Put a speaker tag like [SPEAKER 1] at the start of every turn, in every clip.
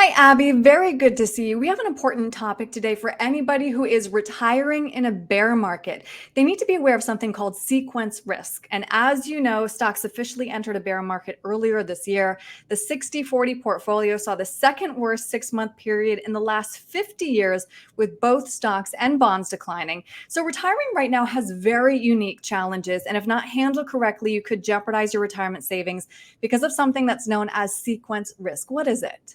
[SPEAKER 1] Hi, Abby. Very good to see you. We have an important topic today for anybody who is retiring in a bear market. They need to be aware of something called sequence risk. And as you know, stocks officially entered a bear market earlier this year. The 60/40 portfolio saw the second worst 6-month period in the last 50 years, with both stocks and bonds declining. So, retiring right now has very unique challenges. And if not handled correctly, you could jeopardize your retirement savings because of something that's known as sequence risk. What is it?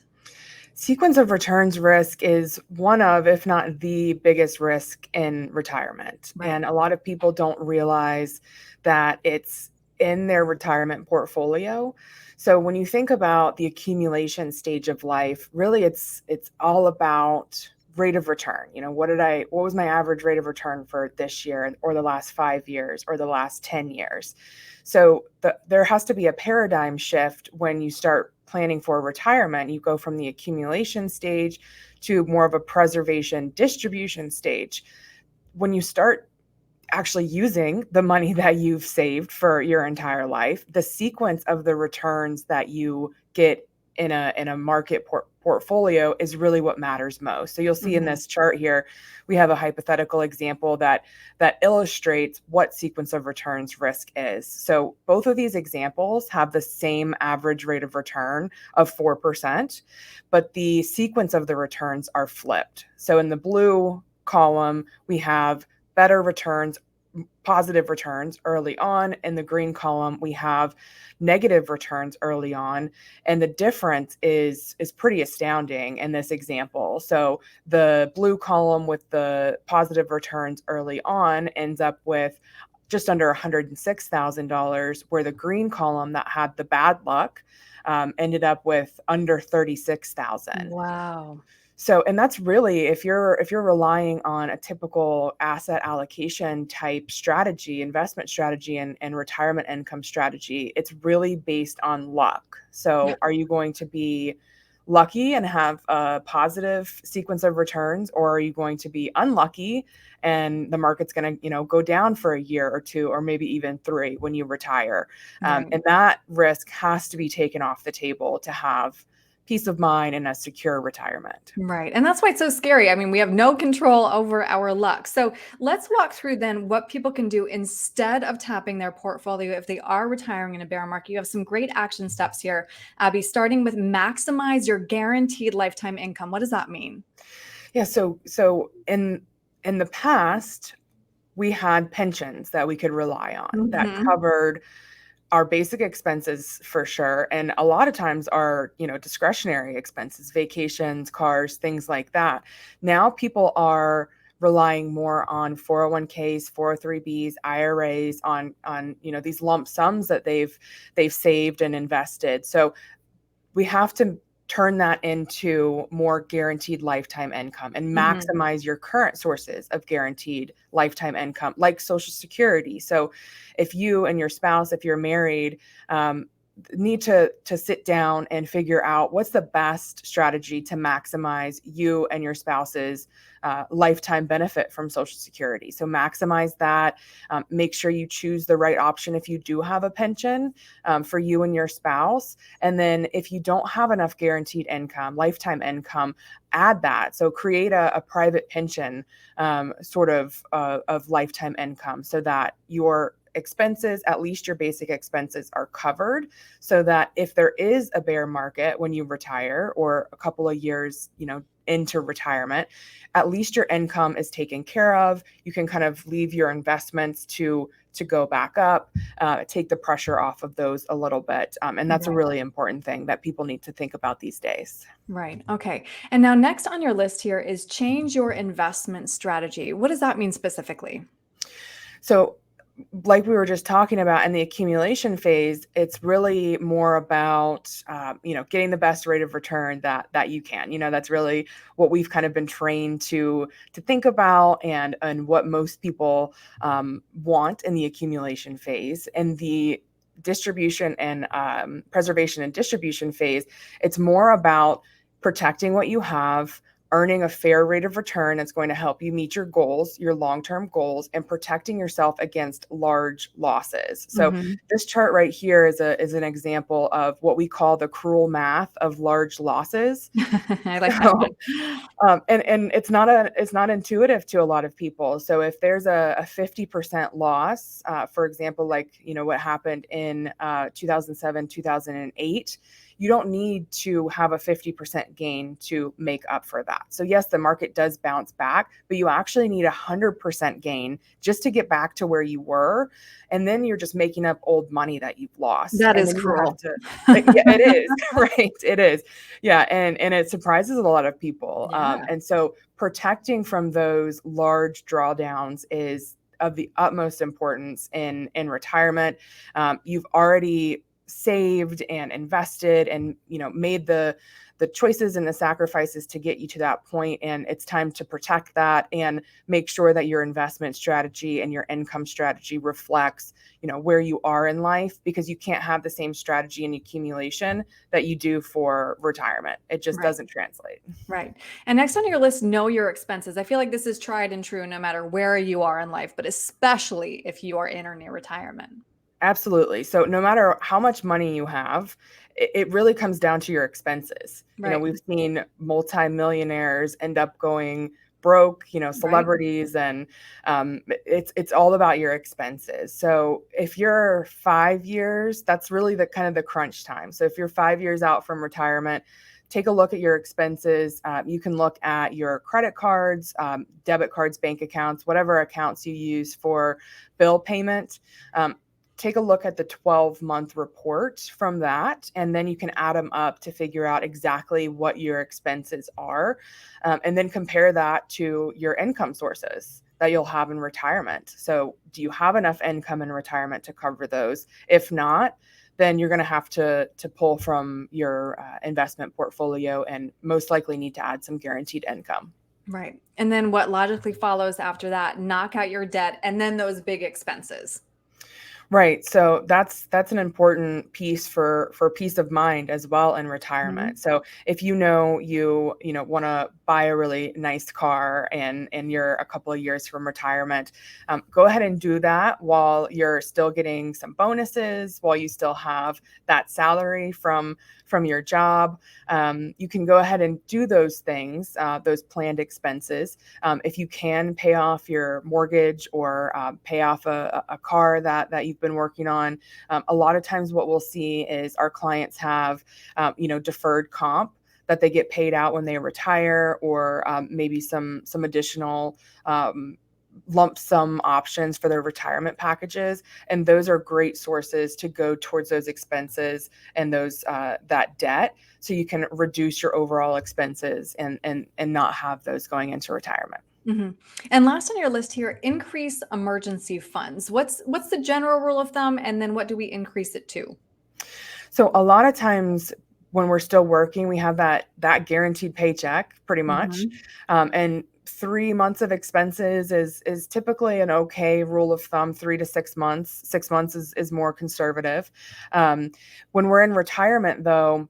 [SPEAKER 2] Sequence of returns risk is one of, if not the biggest risk in retirement.
[SPEAKER 1] Right.
[SPEAKER 2] And a lot of people don't realize that it's in their retirement portfolio. So when you think about the accumulation stage of life, really it's all about rate of return. What was my average rate of return for this year or the last 5 years or the last 10 years? So there has to be a paradigm shift when you start planning for retirement. You go from the accumulation stage to more of a preservation distribution stage. When you start actually using the money that you've saved for your entire life, the sequence of the returns that you get in a market portfolio is really what matters most. So you'll see in
[SPEAKER 1] Mhm.
[SPEAKER 2] this chart here, we have a hypothetical example that illustrates what sequence of returns risk is. So both of these examples have the same average rate of return of 4%, but the sequence of the returns are flipped. So in the blue column, we have better returns, positive returns early on. In the green column, we have negative returns early on. And the difference is pretty astounding in this example. So the blue column with the positive returns early on ends up with just under $106,000, where the green column that had the bad luck ended up with under 36,000.
[SPEAKER 1] Wow.
[SPEAKER 2] So, and that's really, if you're relying on a typical asset allocation type strategy, investment strategy, and retirement income strategy, it's really based on luck. So, are you going to be lucky and have a positive sequence of returns, or are you going to be unlucky and the market's going to, go down for a year or two, or maybe even three when you retire?
[SPEAKER 1] Right.
[SPEAKER 2] And that risk has to be taken off the table to have peace of mind and a secure retirement.
[SPEAKER 1] Right. And that's why it's so scary. I mean, we have no control over our luck. So let's walk through then what people can do instead of tapping their portfolio if they are retiring in a bear market. You have some great action steps here, Abby, starting with maximize your guaranteed lifetime income. What does that mean?
[SPEAKER 2] Yeah, so in the past, we had pensions that we could rely on that
[SPEAKER 1] Hmm.
[SPEAKER 2] covered our basic expenses for sure, and a lot of times our, discretionary expenses, vacations, cars, things like that. Now people are relying more on 401ks, 403bs, IRAs, on these lump sums that they've saved and invested. So we have to turn that into more guaranteed lifetime income and
[SPEAKER 1] Hmm.
[SPEAKER 2] maximize your current sources of guaranteed lifetime income, like Social Security. So, if you and your spouse, if you're married, need to sit down and figure out what's the best strategy to maximize you and your spouse's lifetime benefit from Social Security. So maximize that. Make sure you choose the right option if you do have a pension for you and your spouse. And then if you don't have enough guaranteed income, lifetime income, add that. So create a private pension of lifetime income so that your expenses, at least your basic expenses, are covered, so that if there is a bear market when you retire or a couple of years, into retirement, at least your income is taken care of. You can kind of leave your investments to go back up, take the pressure off of those a little bit. And that's a
[SPEAKER 1] Right.
[SPEAKER 2] really important thing that people need to think about these days.
[SPEAKER 1] Right. Okay. And now, next on your list here is change your investment strategy. What does that mean specifically?
[SPEAKER 2] So, like we were just talking about in the accumulation phase, it's really more about getting the best rate of return that you can. That's really what we've kind of been trained to think about, and what most people want in the accumulation phase. And the distribution and preservation and distribution phase, it's more about protecting what you have, earning a fair rate of return that's going to help you meet your goals, your long-term goals, and protecting yourself against large losses. So
[SPEAKER 1] Hmm.
[SPEAKER 2] this chart right here is an example of what we call the cruel math of large losses.
[SPEAKER 1] I like that
[SPEAKER 2] So,
[SPEAKER 1] one.
[SPEAKER 2] and it's not intuitive to a lot of people. So if there's a 50% loss, for example, like what happened in 2007, 2008, you don't need to have a 50% gain to make up for that. So yes, the market does bounce back, but you actually need 100% gain just to get back to where you were. And then you're just making up old money that you've lost.
[SPEAKER 1] That
[SPEAKER 2] And
[SPEAKER 1] is
[SPEAKER 2] then you have
[SPEAKER 1] cruel.
[SPEAKER 2] to, yeah, it is, right? It is. Yeah. And it surprises a lot of people.
[SPEAKER 1] Yeah.
[SPEAKER 2] And so protecting from those large drawdowns is of the utmost importance in retirement. You've already saved and invested and made the choices and the sacrifices to get you to that point, and it's time to protect that and make sure that your investment strategy and your income strategy reflects where you are in life, because you can't have the same strategy and accumulation that you do for retirement. It just
[SPEAKER 1] Right.
[SPEAKER 2] doesn't translate.
[SPEAKER 1] Right. And next on your list, know your expenses. I feel like this is tried and true no matter where you are in life, but especially if you are in or near retirement.
[SPEAKER 2] Absolutely. So no matter how much money you have, it really comes down to your expenses.
[SPEAKER 1] Right.
[SPEAKER 2] We've seen multimillionaires end up going broke,
[SPEAKER 1] Right.
[SPEAKER 2] celebrities, and it's all about your expenses. So if you're 5 years, that's really the kind of the crunch time. So if you're 5 years out from retirement, take a look at your expenses. You can look at your credit cards, debit cards, bank accounts, whatever accounts you use for bill payment. Take a look at the 12-month report from that, and then you can add them up to figure out exactly what your expenses are, and then compare that to your income sources that you'll have in retirement. So do you have enough income in retirement to cover those? If not, then you're going to have to pull from your investment portfolio and most likely need to add some guaranteed income.
[SPEAKER 1] Right. And then what logically follows after that, knock out your debt and then those big expenses.
[SPEAKER 2] Right. So that's an important piece for peace of mind as well in retirement.
[SPEAKER 1] Mhm.
[SPEAKER 2] So if you want to buy a really nice car and you're a couple of years from retirement, go ahead and do that while you're still getting some bonuses, while you still have that salary from your job. You can go ahead and do those things, those planned expenses. If you can pay off your mortgage or pay off a car that you've been working on. A lot of times what we'll see is our clients have, deferred comp that they get paid out when they retire, or maybe some additional lump sum options for their retirement packages. And those are great sources to go towards those expenses and those that debt, so you can reduce your overall expenses and not have those going into retirement.
[SPEAKER 1] Hmm. And last on your list here, increase emergency funds. What's the general rule of thumb, and then what do we increase it to?
[SPEAKER 2] So a lot of times when we're still working, we have that guaranteed paycheck pretty much,
[SPEAKER 1] Hmm.
[SPEAKER 2] and 3 months of expenses is typically an okay rule of thumb. 3 to 6 months. 6 months is more conservative. When we're in retirement, though,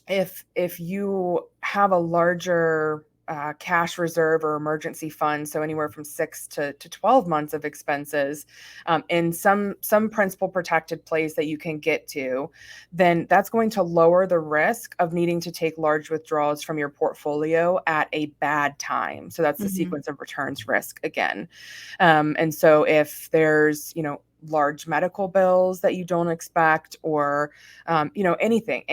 [SPEAKER 2] if you have a larger cash reserve or emergency fund, so anywhere from 6 to 12 months of expenses, in some principal protected place that you can get to, then that's going to lower the risk of needing to take large withdrawals from your portfolio at a bad time. So that's the
[SPEAKER 1] Hmm.
[SPEAKER 2] sequence of returns risk again. And so if there's large medical bills that you don't expect, or anything,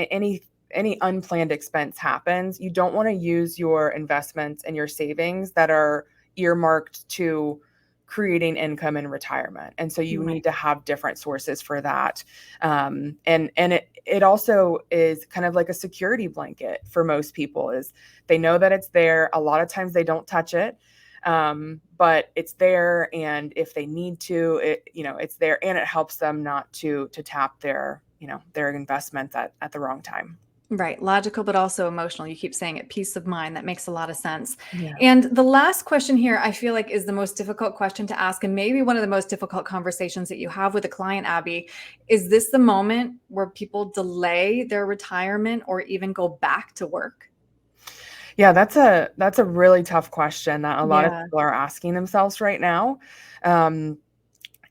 [SPEAKER 2] any unplanned expense happens, you don't want to use your investments and your savings that are earmarked to creating income in retirement. And so you
[SPEAKER 1] Right.
[SPEAKER 2] need to have different sources for that. And it also is kind of like a security blanket for most people. Is they know that it's there. A lot of times they don't touch it. But it's there, and if they need to, it's there, and it helps them not to tap their investments at the wrong time.
[SPEAKER 1] Right. Logical, but also emotional. You keep saying it. Peace of mind. That makes a lot of sense.
[SPEAKER 2] Yeah.
[SPEAKER 1] And the last question here, I feel like, is the most difficult question to ask, and maybe one of the most difficult conversations that you have with a client, Abby. Is this the moment where people delay their retirement or even go back to work?
[SPEAKER 2] Yeah, that's a really tough question that a lot of
[SPEAKER 1] Yeah.
[SPEAKER 2] people are asking themselves right now. Um,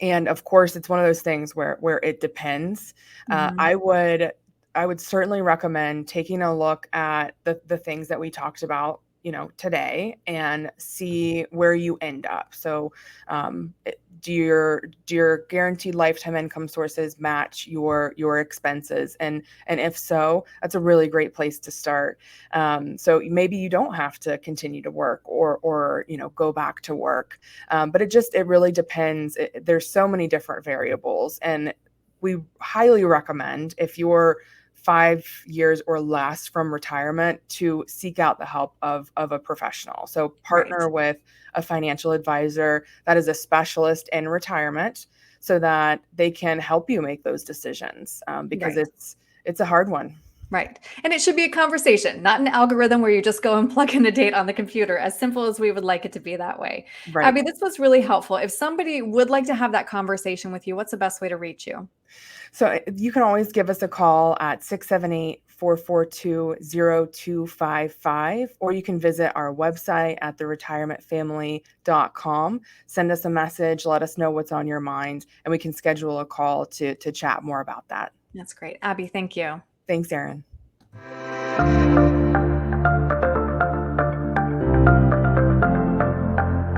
[SPEAKER 2] and of course, it's one of those things where it depends. Uh,
[SPEAKER 1] Mhm.
[SPEAKER 2] I would I would certainly recommend taking a look at the things that we talked about, today, and see where you end up. So, do your guaranteed lifetime income sources match your expenses? And if so, that's a really great place to start. So maybe you don't have to continue to work or go back to work, but it really depends. There's so many different variables, and we highly recommend, if you're 5 years or less from retirement, to seek out the help of a professional. So
[SPEAKER 1] Right.
[SPEAKER 2] partner with a financial advisor that is a specialist in retirement, so that they can help you make those decisions, because
[SPEAKER 1] Right.
[SPEAKER 2] it's a hard one.
[SPEAKER 1] Right. And it should be a conversation, not an algorithm where you just go and plug in a date on the computer, as simple as we would like it to be that way.
[SPEAKER 2] Right.
[SPEAKER 1] Abby, this was really helpful. If somebody would like to have that conversation with you, what's the best way to reach you?
[SPEAKER 2] So you can always give us a call at 678-442-0255, or you can visit our website at theretirementfamily.com. Send us a message, let us know what's on your mind, and we can schedule a call to chat more about that.
[SPEAKER 1] That's great. Abby, thank you.
[SPEAKER 2] Thanks, Erin.